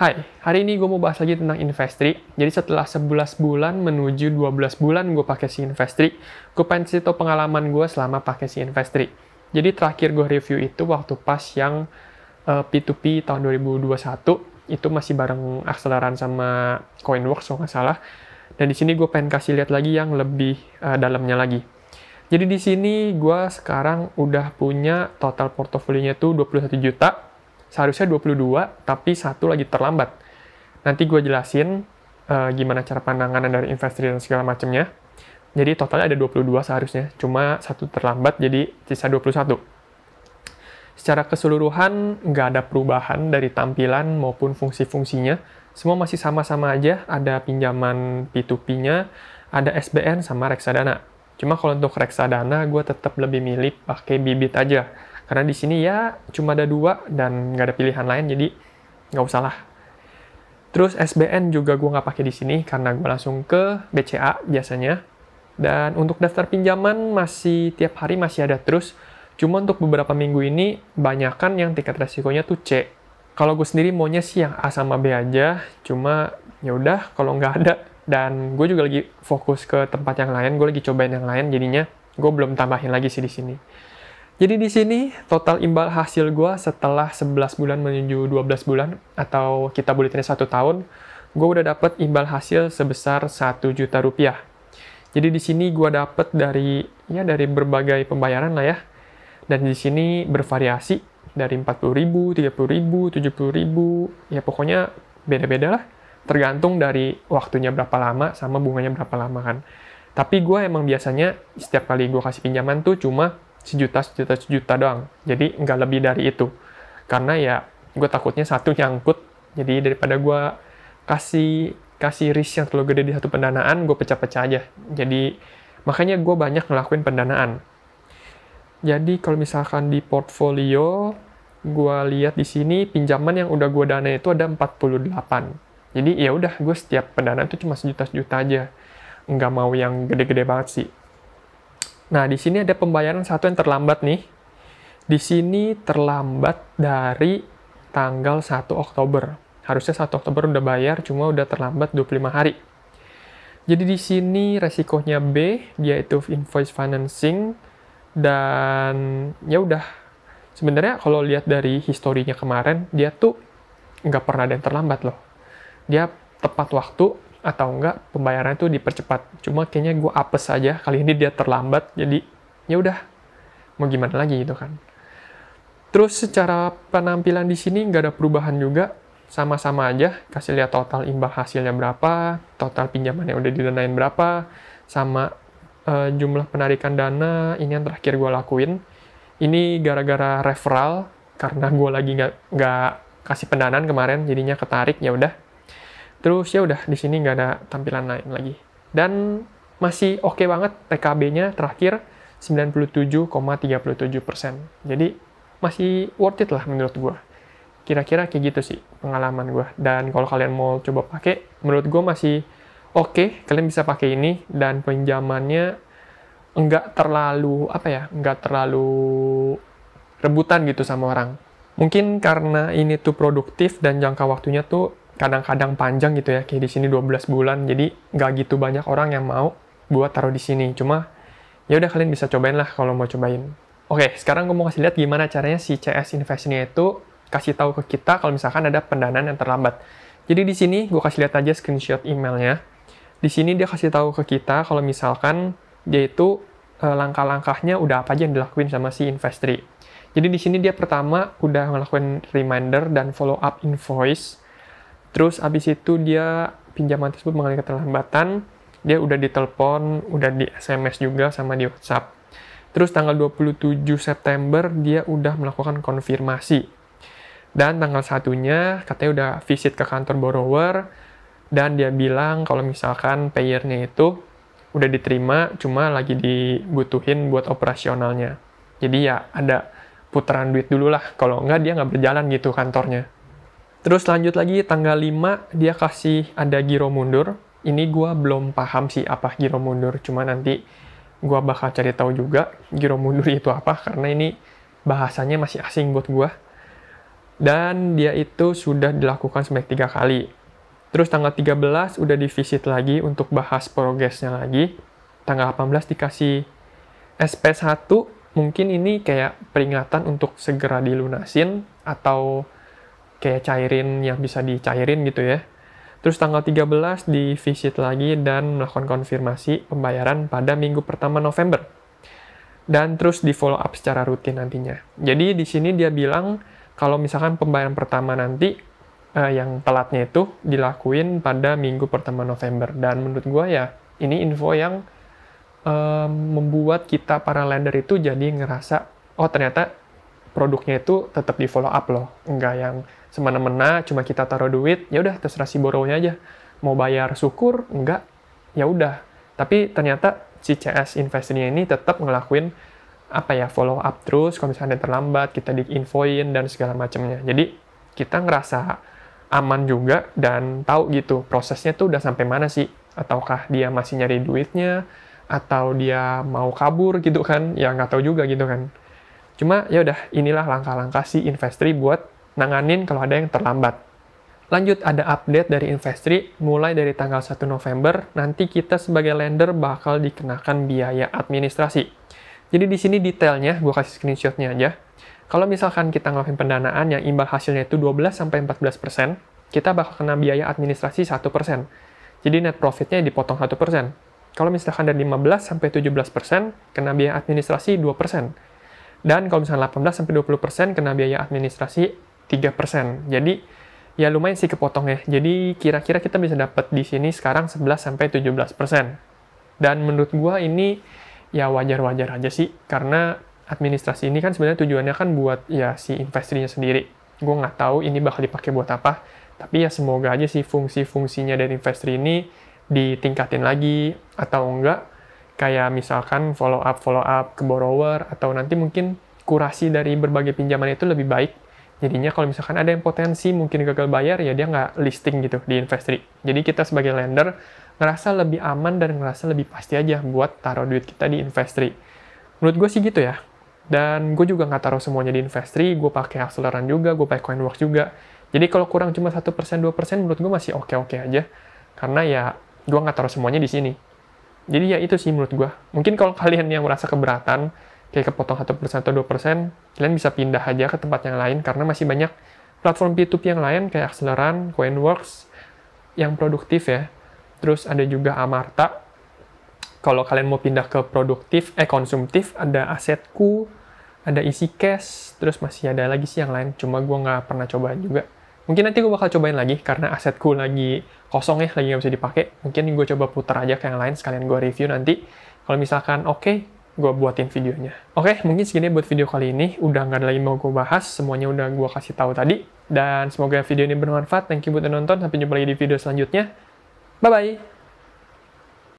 Hai, hari ini gue mau bahas lagi tentang Investri. Jadi setelah 11 bulan menuju 12 bulan gue pakai si Investri, gue pengen cerita pengalaman gue selama pakai si Investri. Jadi terakhir gue review itu waktu pas yang P2P tahun 2021, itu masih bareng Akseleran sama Coinworks kalau nggak salah. Dan di sini gue pengen kasih lihat lagi yang lebih dalamnya lagi. Jadi di sini gue sekarang udah punya total portofolionya tuh 21 juta. Seharusnya 22, tapi satu lagi terlambat. Nanti gue jelasin gimana cara pandangan dari investasi dan segala macamnya. Jadi totalnya ada 22 seharusnya, cuma satu terlambat, jadi sisa 21. Secara keseluruhan, nggak ada perubahan dari tampilan maupun fungsi-fungsinya. Semua masih sama-sama aja, ada pinjaman P2P-nya, ada SBN sama reksadana. Cuma kalau untuk reksadana, gue tetap lebih milih pakai bibit aja. Karena di sini ya cuma ada 2 dan nggak ada pilihan lain, jadi nggak usah lah. Terus SBN juga gue nggak pakai di sini karena gue langsung ke BCA biasanya. Dan untuk daftar pinjaman masih tiap hari masih ada terus. Cuma untuk beberapa minggu ini banyakan yang tingkat resikonya tuh C. Kalau gue sendiri maunya sih yang A sama B aja. Cuma ya udah kalau nggak ada. Dan gue juga lagi fokus ke tempat yang lain. Gue lagi cobain yang lain, jadinya gue belum tambahin lagi sih di sini. Jadi di sini total imbal hasil gue setelah 11 bulan menuju 12 bulan atau kita buletin 1 tahun, gue udah dapet imbal hasil sebesar 1 juta rupiah. Jadi di sini gue dapet dari berbagai pembayaran lah ya. Dan di sini bervariasi dari 40.000, 30.000, 70.000, ya pokoknya beda-beda lah. Tergantung dari waktunya berapa lama sama bunganya berapa lama kan. Tapi gue emang biasanya setiap kali gue kasih pinjaman tuh cuma sejuta doang. Jadi nggak lebih dari itu. Karena ya gue takutnya satu nyangkut. Jadi daripada gue kasih risk yang terlalu gede di satu pendanaan, gue pecah-pecah aja. Jadi makanya gue banyak ngelakuin pendanaan. Jadi kalau misalkan di portfolio, gue lihat di sini pinjaman yang udah gue dana itu ada 48. Jadi ya udah, gue setiap pendanaan itu cuma sejuta aja. Nggak mau yang gede-gede banget sih. Nah, di sini ada pembayaran satu yang terlambat nih. Di sini terlambat dari tanggal 1 Oktober. Harusnya 1 Oktober udah bayar, cuma udah terlambat 25 hari. Jadi di sini resikonya B, dia itu invoice financing, dan ya udah. Sebenarnya kalau lihat dari historinya kemarin, dia tuh nggak pernah ada yang terlambat loh. Dia tepat waktu, atau enggak pembayarannya itu dipercepat. Cuma kayaknya gue apes aja, kali ini dia terlambat, jadi ya udah, mau gimana lagi gitu kan. Terus secara penampilan di sini nggak ada perubahan juga, sama-sama aja, kasih lihat total imbal hasilnya berapa, total pinjaman yang udah didanain berapa, sama jumlah penarikan dana, ini yang terakhir gue lakuin. Ini gara-gara referral, karena gue lagi nggak kasih pendanaan kemarin, jadinya ketarik, ya udah. Terus ya udah, di sini nggak ada tampilan lain lagi. Dan masih oke banget TKB-nya terakhir 97,37%. Jadi masih worth it lah menurut gue. Kira-kira kayak gitu sih pengalaman gue. Dan kalau kalian mau coba pakai, menurut gue masih oke. Kalian bisa pakai ini dan pinjamannya nggak terlalu rebutan gitu sama orang. Mungkin karena ini tuh produktif dan jangka waktunya tuh kadang-kadang panjang gitu ya, kayak di sini 12 bulan, jadi nggak gitu banyak orang yang mau buat taruh di sini. Cuma ya udah, kalian bisa cobain lah kalau mau cobain. Oke, sekarang gue mau kasih lihat gimana caranya si CS Invest-nya itu kasih tahu ke kita kalau misalkan ada pendanaan yang terlambat. Jadi di sini gue kasih lihat aja screenshot emailnya. Di sini dia kasih tahu ke kita kalau misalkan dia itu langkah-langkahnya udah apa aja yang dilakuin sama si Investri. Jadi di sini dia pertama udah ngelakuin reminder dan follow up invoice. Terus abis itu dia pinjaman tersebut mengalami keterlambatan, dia udah ditelepon, udah di SMS juga sama di WhatsApp. Terus tanggal 27 September dia udah melakukan konfirmasi. Dan tanggal 1-nya katanya udah visit ke kantor borrower, dan dia bilang kalau misalkan payer-nya itu udah diterima, cuma lagi dibutuhin buat operasionalnya. Jadi ya ada putaran duit dulu lah, kalau enggak dia nggak berjalan gitu kantornya. Terus lanjut lagi, tanggal 5, dia kasih ada giro mundur. Ini gue belum paham sih apa giro mundur, cuma nanti gue bakal cari tahu juga giro mundur itu apa, karena ini bahasanya masih asing buat gue. Dan dia itu sudah dilakukan sebanyak 3 kali. Terus tanggal 13 udah di-visit lagi untuk bahas progresnya lagi. Tanggal 18 dikasih SP1, mungkin ini kayak peringatan untuk segera dilunasin, atau kayak cairin yang bisa dicairin gitu ya. Terus tanggal 13 di-visit lagi dan melakukan konfirmasi pembayaran pada minggu pertama November. Dan terus di-follow up secara rutin nantinya. Jadi di sini dia bilang, kalau misalkan pembayaran pertama nanti, yang telatnya itu dilakuin pada minggu pertama November. Dan menurut gue ya, ini info yang membuat kita para lender itu jadi ngerasa, oh ternyata produknya itu tetap di follow up loh, nggak yang semena-mena cuma kita taruh duit, ya udah terserah si borrower aja, mau bayar syukur, enggak, ya udah. Tapi ternyata si CS Investornya ini tetap ngelakuin follow up terus, kalau misalnya ada terlambat kita diinfoin dan segala macamnya. Jadi kita ngerasa aman juga dan tahu gitu prosesnya tuh udah sampai mana sih, ataukah dia masih nyari duitnya atau dia mau kabur gitu kan, ya nggak tahu juga gitu kan. Cuma ya udah, inilah langkah-langkah si Investory buat nanganin kalau ada yang terlambat. Lanjut, ada update dari Investory mulai dari tanggal 1 November nanti kita sebagai lender bakal dikenakan biaya administrasi. Jadi di sini detailnya gue kasih screenshotnya aja. Kalau misalkan kita ngelakuin pendanaan yang imbal hasilnya itu 12-14%, kita bakal kena biaya administrasi 1%. Jadi net profitnya dipotong 1%. Kalau misalkan dari 15-17%, kena biaya administrasi 2%. Dan kalau misalkan 18-20%, kena biaya administrasi 3%. Jadi ya lumayan sih kepotongnya. Jadi kira-kira kita bisa dapat di sini sekarang 11-17%. Dan menurut gua ini ya wajar-wajar aja sih, karena administrasi ini kan sebenarnya tujuannya kan buat ya si investornya sendiri. Gue nggak tahu ini bakal dipakai buat apa, tapi ya semoga aja sih fungsi-fungsinya dari investor ini ditingkatin lagi, atau enggak kayak misalkan follow up ke borrower, atau nanti mungkin kurasi dari berbagai pinjaman itu lebih baik. Jadinya kalau misalkan ada yang potensi mungkin gagal bayar, ya dia nggak listing gitu di Investory. Jadi kita sebagai lender ngerasa lebih aman dan ngerasa lebih pasti aja buat taruh duit kita di Investory. Menurut gue sih gitu ya. Dan gue juga nggak taruh semuanya di Investory, gue pakai Acceleran juga, gue pakai Coinworks juga. Jadi kalau kurang cuma 1%, 2%, menurut gue masih oke-oke aja. Karena ya gue nggak taruh semuanya di sini. Jadi ya itu sih menurut gue. Mungkin kalau kalian yang merasa keberatan, kayak kepotong 1% atau 2%, kalian bisa pindah aja ke tempat yang lain, karena masih banyak platform P2P yang lain, kayak Acceleran, Coinworks, yang produktif ya. Terus ada juga Amarta. Kalau kalian mau pindah ke konsumtif, ada Asetku, ada Easy Cash, terus masih ada lagi sih yang lain, cuma gue nggak pernah cobain juga. Mungkin nanti gue bakal cobain lagi, karena Asetku lagi kosong ya, lagi nggak bisa dipakai. Mungkin gue coba putar aja ke yang lain, sekalian gue review nanti. Kalau misalkan oke, gue buatin videonya. Oke, mungkin segini buat video kali ini. Udah nggak ada lagi mau gue bahas, semuanya udah gue kasih tahu tadi. Dan semoga video ini bermanfaat. Thank you buat nonton, sampai jumpa lagi di video selanjutnya. Bye-bye!